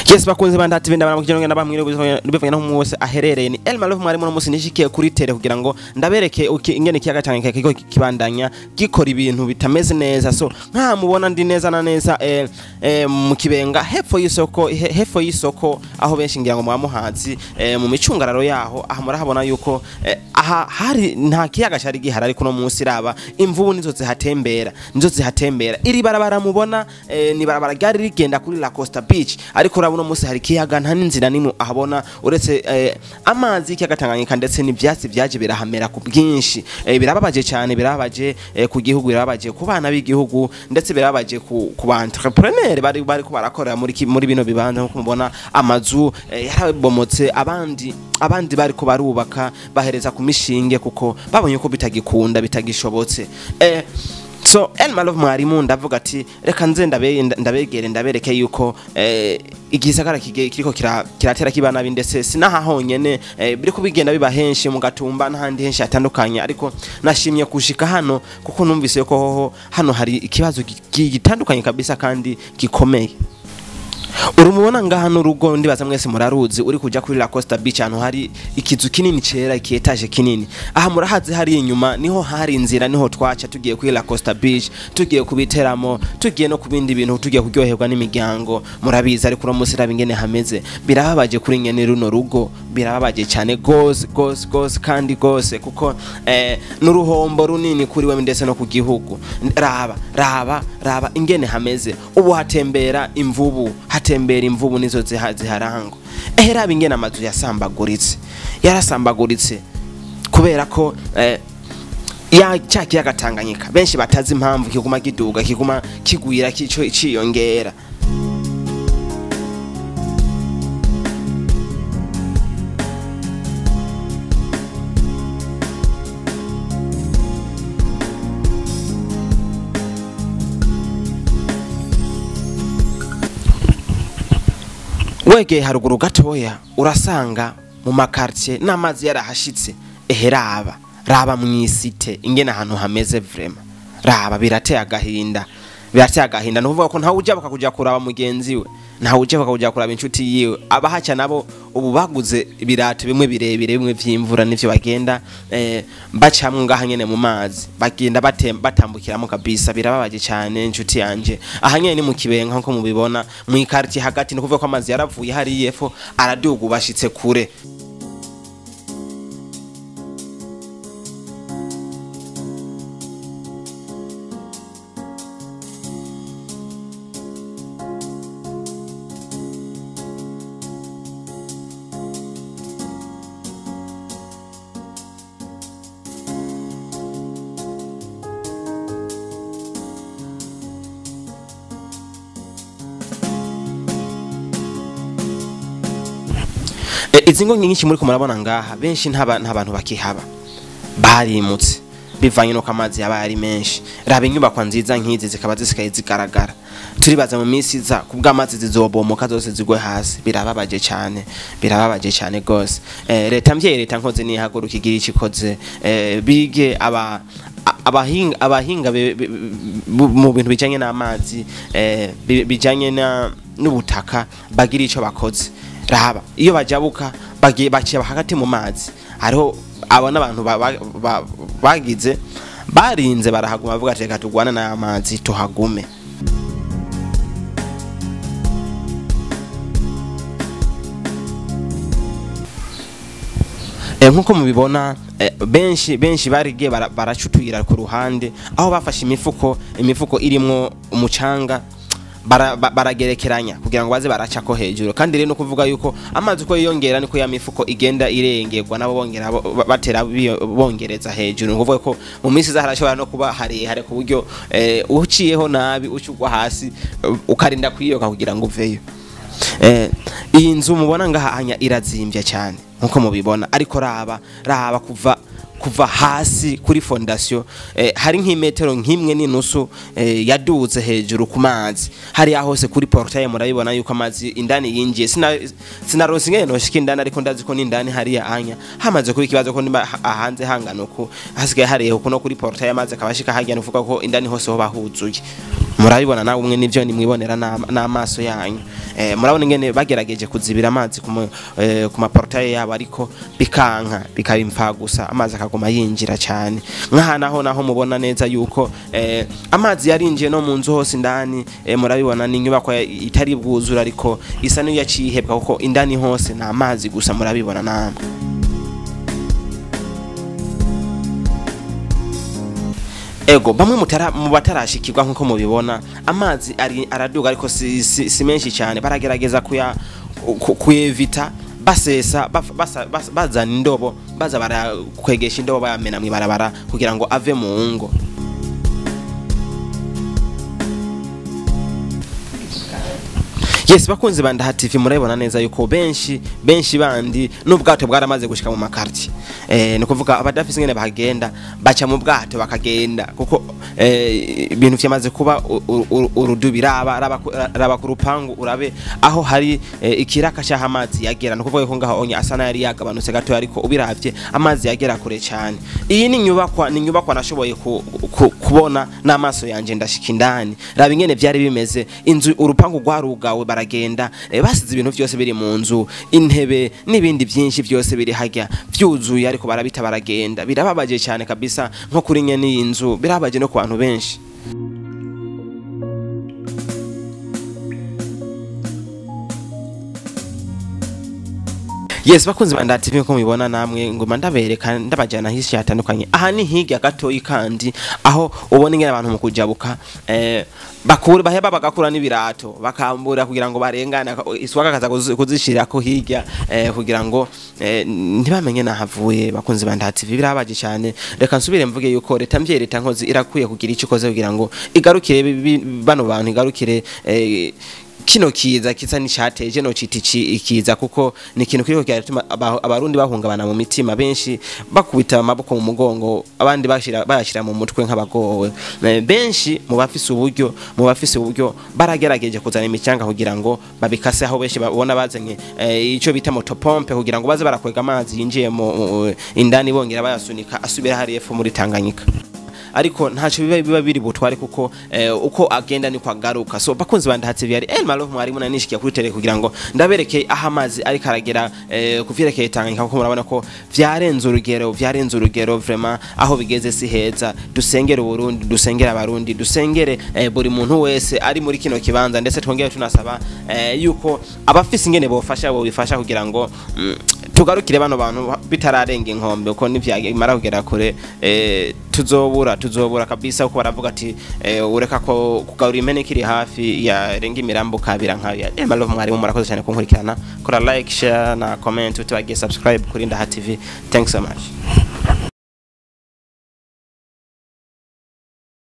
Yes bakunze bandati benda baramukije ngenda bamwire bivanye no mwose aherereye ni Elma Love mwari mu musi nishikiye kuri tele kugira ngo ndabereke ingene kiyaga Tanganyika kiko kibandanya gikora ibintu bitameze neza so nka mubona ndi neza na neza mu Kibenga hepfo y'isoko aho benshi ngira ngo mwamuhazi mu micungararo yaho aha murahabona yuko aha hari nta kiyaga cyari gihara ariko no munsi raba imvubu nizo zihatembera iri barabara mubona ni barabara ryari rigenda kuri La Costa Beach ariko uno musi hari kiyaga nta n'inzira nimwe ahabona uretse amazi kiyaga Tanganyika ndetse n'ivyatsi byaje birahamera ku bwinshi birababaje cyane birababaje ku gihugu birababaje ku bana b'igihugu ndetse birababaje ku ba entrepreneur bari ko barakorera muri bino bibanza nko mubona amazu yarabomotse abandi bari ko barubaka bahereza ku mishinge kuko babonye ko bitagikunda bitagishobotse so Elma Love mwarimu ndavuga ati reka nze ndabegere ndabereke yuko igisagara kiriko kiratera kibana bindese sinaha honyene biri kubigenda biba henshi mu Gatumba n'ahandi henshi hatandukanye ariko nashimye kushika hano kuko numvise ko hano hari ikibazo gitandukanye kabisa kandi gikomeye urumubona ngaha n'urugo ndibaza mwese muraruzi uri kuja kuri La Costa Beach hano hari ikizu kinini cera ikietaje kinini aha murahazi hari inyuma niho hari inzira niho twaca tugiye kuri La Costa Beach tugiye kubiteramo tugiye no kubindi bintu tugiye kuryoherwa n'imiryango murabiza ariko no musira bingene hameze birababaje kuri nyene runo rugo birababaje cyane gose kandi gose kuko n'uruhombo runini kuri we ndetse no ku gihugu raba ingene hameze ubu hatembera imvubu nizo ziharango raba ingene amazu yarasambaguritse kubera ko cya kiyaga Tanganyika benshi batazi impamvu kiguma kiduga kiguma kigwira ciyongera wegeye haruguru gatoya urasanga mu makartie n'amazi yarahashitse raba mwisite ingene ahantu hameze vraiment raba birateye agahinda nuvuga ko nta uje bakakuja kuraba mugenzi we nta uje bakakuja kuraba inshuti yiwe abahaca nabo ubu baguze ibirato bimwe birebire bimwe vy'imvura nivyo bagenda bacamwe ngaha nyene mu mazi bagenda batambukiramo kabisa birababaje cyane inshuti yanje aha nyene ni mu Kibenga nko mubibona mu ikarti hagati no kuvuga ko amazi yaravuye hari yefo aradugu bashitse kure izingo nyinshi muri ko murabona ngaha benshi nta bantu bakihaba barimutse bivanye no kamazi yabari menshi raba inyubako nziza nkizi zikaba zisikaye zigaragara turibaza mu minsi za kubw'amazi zizobomoka zose zigwe hasi birababaje cyane gose leta nkoze ni haguruka igira ikikoze bige abahinga mu bintu bijanye n'amazi bijanye n'ubutaka bagira ico bakoze raba iyo bajabuka baciye hagati mu mazi hariho abona abantu bagize barinze barahaguma bavuga ati reka tugwana n'amazi tuhagume nkuko mubibona benshi barigiye baracutwira ku ruhande aho bafashe imifuko irimwo umucanga baragerekeranya kugira ngo baze baracako hejuru kandi rero no kuvuga yuko amazi uko yiyongera niko ya mifuko igenda irengerwa nabo bongera batera bongereza hejuru ngovuga ko mu minsi zaharashobora no kuba hari ku buryo uciyeho nabi ucugwa hasi ukarinda kwiyoka kugira ngo uveyo iyi nzu mubona ngaha hanya irazimvya cyane nkuko mubibona ariko raba kuva hasi kuri fondation hari nk'imetero nk'imwe n'inusu yaduze hejuru ku mazi hari ahose kuri portail murabibona yuko amazi indani yinjiye sinaronse ngene noshika indani ariko ndazi ko n'indani hari anya hamaze kuri kibazo ko nimba hanze hangana uko hasigaye hari uko no kuri portail amazi akabashika hajya nuvuga ko indani hose ho bahuzuye murabibona nawe umwe nivyo nimwibonera n'amaso yanyu murabona ingene bagerageje kuzibira amazi ku maportail yabo ariko bikanka bikabimfa gusa amazi akagoma yinjira cyane naho mubona neza yuko amazi yarinjiye no mu nzu hose indani murabibona ni inyubako itari bwuzura ariko isa niyo yacihebwa kuko indani hose na amazi gusa murabibona namwe ego bamwe mu batarashikirwa nkuko mubibona amazi araduga ariko si menshi cyane baragerageza kuyevita basesa bazana indobo baza barakwegesha indobo bayamena mwibarabara kugira ngo ave mu ngo Yes bakunze banda TV murabibona neza yuko benshi bandi n'ubwato bwaramaze gushika mu makarti no kuvuga abadafise ngene bahagenda baca mu bwato bakagenda kuko ibintu vyamaze kuba urudubira raba ku rupangu urabe aho hari ikiraka cya amazi yagera no kuvuga ko ngaho onye asana yari yagabanutse gato ariko ubiravye amazi yagera kure cyane iyi ni nyubakwa nashoboye kubona n'amaso yanje ndashika indani raba ingene vyari bimeze inzu urupangu rwarugawe baragenda basize ibintu byose biri mu nzu intebe n'ibindi byinshi byose biri hajya vyuzuye ariko barabita baragenda birababaje cyane kabisa nko kuri nye ni inzu birabaje no ku bantu benshi Yes bakunze banda TV ko mubibona namwe ngo mandabereka ndabajana hisi hatandukanye aha ni higa gatoyi kandi aho ubona ingene abantu mu kujabuka bakura baheba bagakura n'ibirato bakambura kugira ngo barengane iswaka kaza kuzishira ko higa kugira ngo ntibamenye nahavuye bakunze banda TV birabaje cyane reka nsubire mvuge yuko leta mbyereta nkozi irakwiye kugira icyo koze kugira ngo igarukire bano bantu igarukire kino kiza kisa nishateje no citi ikiza kuko ni kintu kiriko cyatuma abarundi bahungabana mu mitima benshi bakubita amaboko mu mugongo abandi bayashira mu mutwe nk'abagowe benshi mu bafise uburyo baragerageje kuzana imicanga kugira ngo babikase aho benshi babona bazanye ico bita motopompe kugira ngo baze barakwega amazi yinjiye mu indani bongera bayasunika asubira hari efu muri Tanganyika ariko ntacho biba biri butware kuko uko agenda ni kwagaruka so bakunzi banda TV yari El Malof mwari munanishikiye kuri tele kugira ngo ndabereke aho amazi ari karagera kuvyerekeye Tanganyika kuko murabona ko vyarenze urugero vraiment aho bigeze si heza dusengere Burundi dusengere abarundi dusengere buri muntu wese ari muri kino kibanza ndetse twongere tunasaba yuko abafise ingene bofasha kugira ngo tugarukire bano bantu bitararenga inkombe uko nivyagimara kugera kure tuzobura kabisa uko baravuga ati ureka ko kugaura imene kiri hafi ya renga imirambo kabira nkayo El Malof mwari murakoze cyane kunkurikirana kora like share na comment utibage subscribe kuri Ndaha TV thanks so much